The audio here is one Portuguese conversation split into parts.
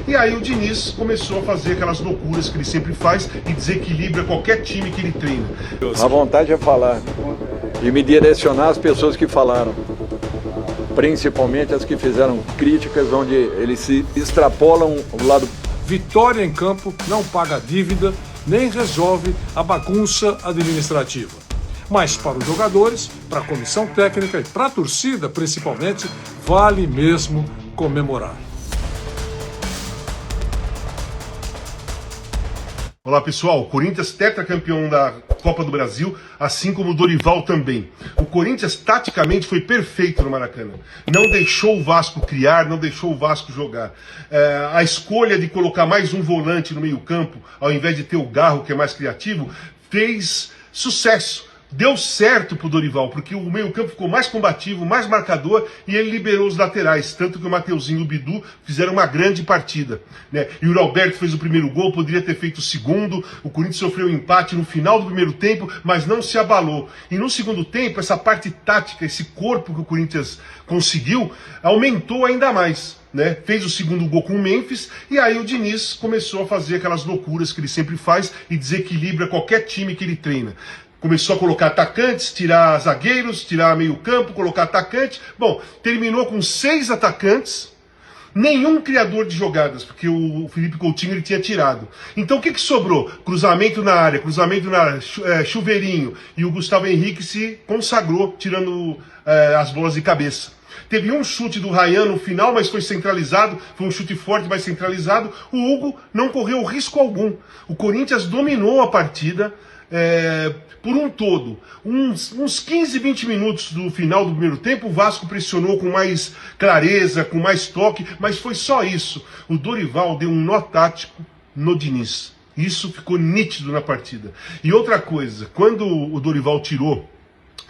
E aí o Diniz começou a fazer aquelas loucuras que ele sempre faz e desequilibra qualquer time que ele treina. A vontade é falar e me direcionar as pessoas que falaram, principalmente as que fizeram críticas onde eles se extrapolam o lado. Vitória em campo não paga dívida, nem resolve a bagunça administrativa. Mas para os jogadores, para a comissão técnica e para a torcida, principalmente, vale mesmo comemorar. Olá pessoal, o Corinthians tetracampeão da Copa do Brasil, assim como o Dorival também. O Corinthians taticamente foi perfeito no Maracanã. Não deixou o Vasco criar, não deixou o Vasco jogar. A escolha de colocar mais um volante no meio campo, ao invés de ter o Garro, que é mais criativo, fez sucesso. Deu certo pro Dorival, porque o meio-campo ficou mais combativo, mais marcador, e ele liberou os laterais, tanto que o Mateuzinho e o Bidu fizeram uma grande partida, né? E o Alberto fez o primeiro gol, poderia ter feito o segundo. O Corinthians sofreu um empate no final do primeiro tempo, mas não se abalou. E no segundo tempo, essa parte tática, esse corpo que o Corinthians conseguiu, aumentou ainda mais, né? Fez o segundo gol com o Memphis, e aí o Diniz começou a fazer aquelas loucuras que ele sempre faz e desequilibra qualquer time que ele treina. Começou a colocar atacantes, tirar zagueiros, tirar meio campo, colocar atacante. Bom, terminou com 6 atacantes, nenhum criador de jogadas, porque o Felipe Coutinho ele tinha tirado. Então o que sobrou? Cruzamento na área, chuveirinho, e o Gustavo Henrique se consagrou, tirando as bolas de cabeça. Teve um chute do Ryan no final, mas foi centralizado, foi um chute forte, mas centralizado. O Hugo não correu risco algum. O Corinthians dominou a partida, por um todo. Uns 15, 20 minutos do final do primeiro tempo, o Vasco pressionou com mais clareza, com mais toque, mas foi só isso. O Dorival deu um nó tático no Diniz. Isso ficou nítido na partida. E outra coisa, quando o Dorival tirou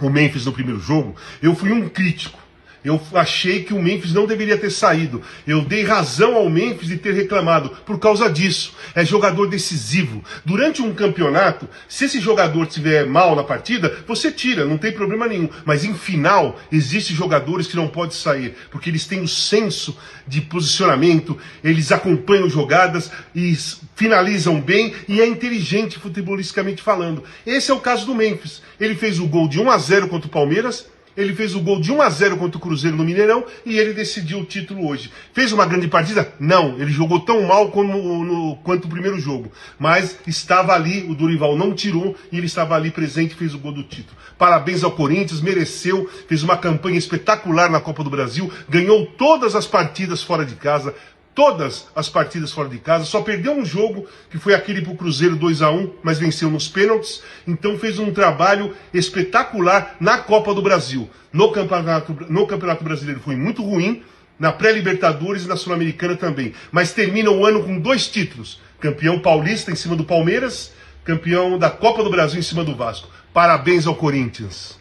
o Memphis no primeiro jogo, eu fui um crítico. Eu achei que o Memphis não deveria ter saído. Eu dei razão ao Memphis de ter reclamado por causa disso. É jogador decisivo. Durante um campeonato, se esse jogador estiver mal na partida, você tira, não tem problema nenhum. Mas em final, existem jogadores que não podem sair, porque eles têm o senso de posicionamento, eles acompanham jogadas e finalizam bem e é inteligente futebolisticamente falando. Esse é o caso do Memphis. Ele fez o gol de 1-0 contra o Palmeiras. Ele fez o gol de 1-0 contra o Cruzeiro no Mineirão e ele decidiu o título hoje. Fez uma grande partida? Não, ele jogou tão mal quanto o primeiro jogo. Mas estava ali, o Dorival não tirou e ele estava ali presente e fez o gol do título. Parabéns ao Corinthians, mereceu, fez uma campanha espetacular na Copa do Brasil, ganhou todas as partidas fora de casa. Todas as partidas fora de casa, só perdeu um jogo, que foi aquele pro Cruzeiro 2-1, mas venceu nos pênaltis, então fez um trabalho espetacular na Copa do Brasil. No Campeonato Brasileiro foi muito ruim, na pré-Libertadores e na Sul-Americana também, mas termina o ano com 2 títulos, campeão paulista em cima do Palmeiras, campeão da Copa do Brasil em cima do Vasco. Parabéns ao Corinthians.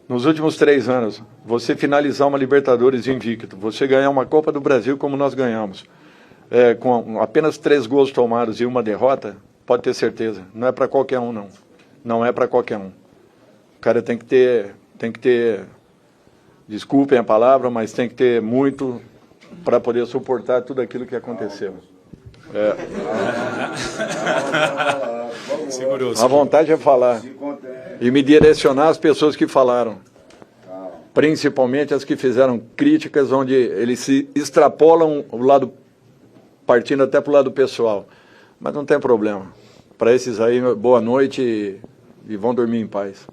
Nos últimos 3 anos, você finalizar uma Libertadores invicto, você ganhar uma Copa do Brasil como nós ganhamos, com apenas 3 gols tomados e uma derrota, pode ter certeza, não é para qualquer um, não. Não é para qualquer um. O cara tem que ter, desculpem a palavra, mas tem que ter muito para poder suportar tudo aquilo que aconteceu. A vontade é falar e me direcionar as pessoas que falaram, principalmente as que fizeram críticas onde eles se extrapolam o lado, partindo até para o lado pessoal, mas não tem problema. Para esses aí, boa noite e vão dormir em paz.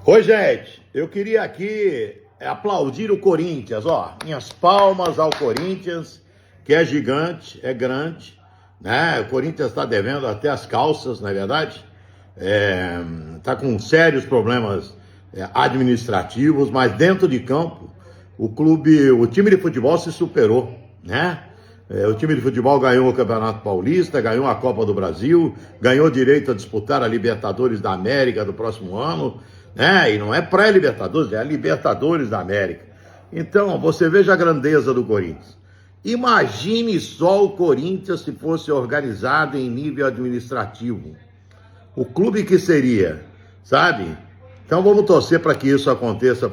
Oi, gente, eu queria aqui aplaudir o Corinthians, ó, minhas palmas ao Corinthians, que é gigante, é grande, né? O Corinthians está devendo até as calças, não é verdade? Está com sérios problemas administrativos, mas dentro de campo o time de futebol se superou, né? O time de futebol ganhou o Campeonato Paulista, ganhou a Copa do Brasil, ganhou direito a disputar a Libertadores da América do próximo ano, né? E não é pré-Libertadores, é a Libertadores da América. Então, você veja a grandeza do Corinthians. Imagine só o Corinthians se fosse organizado em nível administrativo. O clube que seria, sabe? Então vamos torcer para que isso aconteça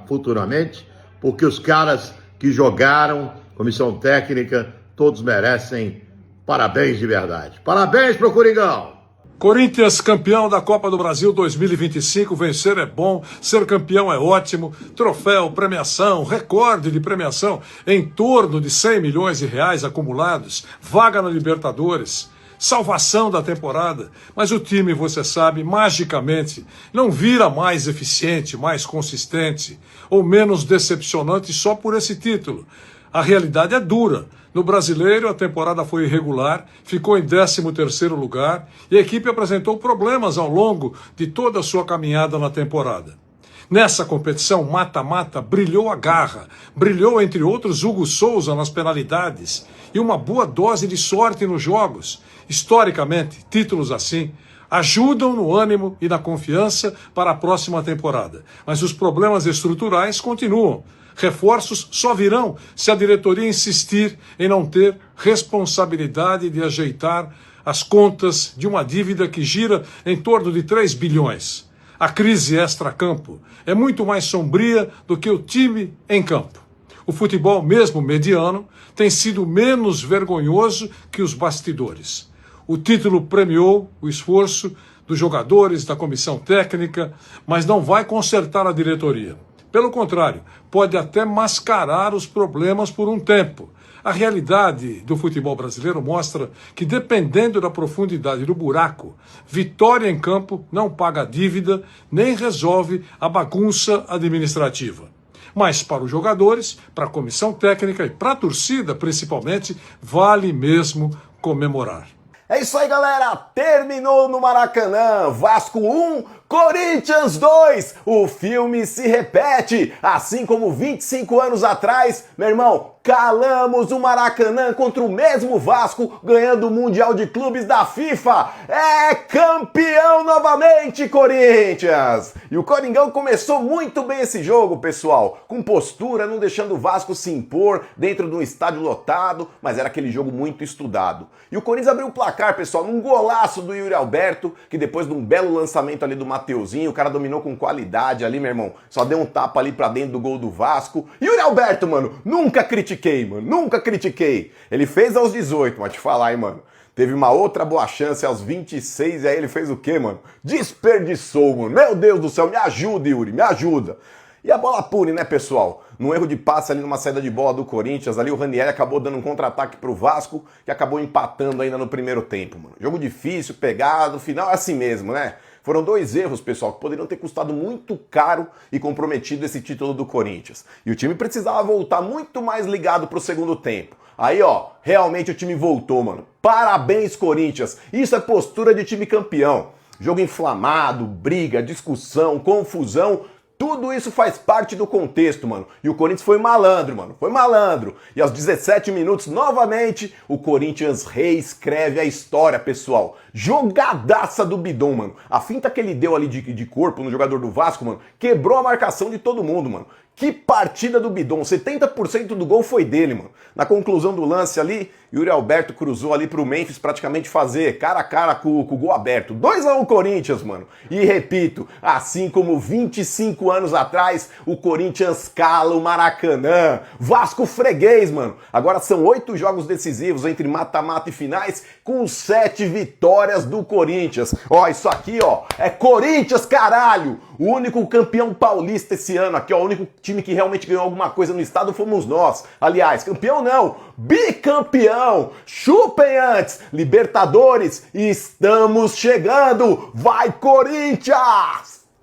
futuramente, porque os caras que jogaram, comissão técnica, todos merecem parabéns de verdade. Parabéns pro Coringão! Corinthians campeão da Copa do Brasil 2025, vencer é bom, ser campeão é ótimo, troféu, premiação, recorde de premiação em torno de 100 milhões de reais acumulados, vaga na Libertadores, salvação da temporada, mas o time, você sabe, magicamente não vira mais eficiente, mais consistente ou menos decepcionante só por esse título. A realidade é dura. No Brasileiro, a temporada foi irregular, ficou em 13º lugar e a equipe apresentou problemas ao longo de toda a sua caminhada na temporada. Nessa competição mata-mata, brilhou a garra, brilhou, entre outros, Hugo Souza nas penalidades e uma boa dose de sorte nos jogos. Historicamente, títulos assim ajudam no ânimo e na confiança para a próxima temporada, mas os problemas estruturais continuam. Reforços só virão se a diretoria insistir em não ter responsabilidade de ajeitar as contas de uma dívida que gira em torno de 3 bilhões. A crise extra-campo é muito mais sombria do que o time em campo. O futebol, mesmo mediano, tem sido menos vergonhoso que os bastidores. O título premiou o esforço dos jogadores, da comissão técnica, mas não vai consertar a diretoria. Pelo contrário, pode até mascarar os problemas por um tempo. A realidade do futebol brasileiro mostra que, dependendo da profundidade do buraco, vitória em campo não paga dívida nem resolve a bagunça administrativa. Mas para os jogadores, para a comissão técnica e para a torcida, principalmente, vale mesmo comemorar. É isso aí, galera! Terminou no Maracanã. Vasco 1, Corinthians 2. O filme se repete. Assim como 25 anos atrás, meu irmão, calamos o Maracanã contra o mesmo Vasco, ganhando o Mundial de Clubes da FIFA. É campeão novamente, Corinthians! E o Coringão começou muito bem esse jogo, pessoal. Com postura, não deixando o Vasco se impor dentro de um estádio lotado, mas era aquele jogo muito estudado. E o Corinthians abriu o placar, pessoal, num golaço do Yuri Alberto, que depois de um belo lançamento ali do Mateuzinho, o cara dominou com qualidade ali, meu irmão. Só deu um tapa ali pra dentro do gol do Vasco. Yuri Alberto, mano, nunca critiquei, mano, nunca critiquei. Ele fez aos 18, mas te falar, hein, mano. Teve uma outra boa chance aos 26 e aí ele fez o quê, mano? Desperdiçou, mano. Meu Deus do céu, me ajuda, Yuri, me ajuda. E a bola pune, né, pessoal? Num erro de passe ali numa saída de bola do Corinthians, ali o Ranieri acabou dando um contra-ataque pro Vasco, que acabou empatando ainda no primeiro tempo, mano. Jogo difícil, pegado, final é assim mesmo, né? Foram 2 erros, pessoal, que poderiam ter custado muito caro e comprometido esse título do Corinthians. E o time precisava voltar muito mais ligado pro segundo tempo. Aí, ó, realmente o time voltou, mano. Parabéns, Corinthians. Isso é postura de time campeão. Jogo inflamado, briga, discussão, confusão. Tudo isso faz parte do contexto, mano. E o Corinthians foi malandro, mano. Foi malandro. E aos 17 minutos, novamente, o Corinthians reescreve a história, pessoal. Jogadaça do Bidon, mano. A finta que ele deu ali de corpo no jogador do Vasco, mano, quebrou a marcação de todo mundo, mano. Que partida do Bidon, 70% do gol foi dele, mano. Na conclusão do lance ali, Yuri Alberto cruzou ali pro Memphis praticamente fazer cara a cara com o gol aberto. 2-1 Corinthians, mano. E repito, assim como 25 anos atrás, o Corinthians cala o Maracanã. Vasco freguês, mano. Agora são 8 jogos decisivos entre mata-mata e finais, com 7 vitórias do Corinthians. Ó, isso aqui, ó, é Corinthians, caralho! O único campeão paulista esse ano aqui, ó, o único time que realmente ganhou alguma coisa no estado fomos nós. Aliás, campeão não, bicampeão. Chupem antes, Libertadores, estamos chegando. Vai, Corinthians!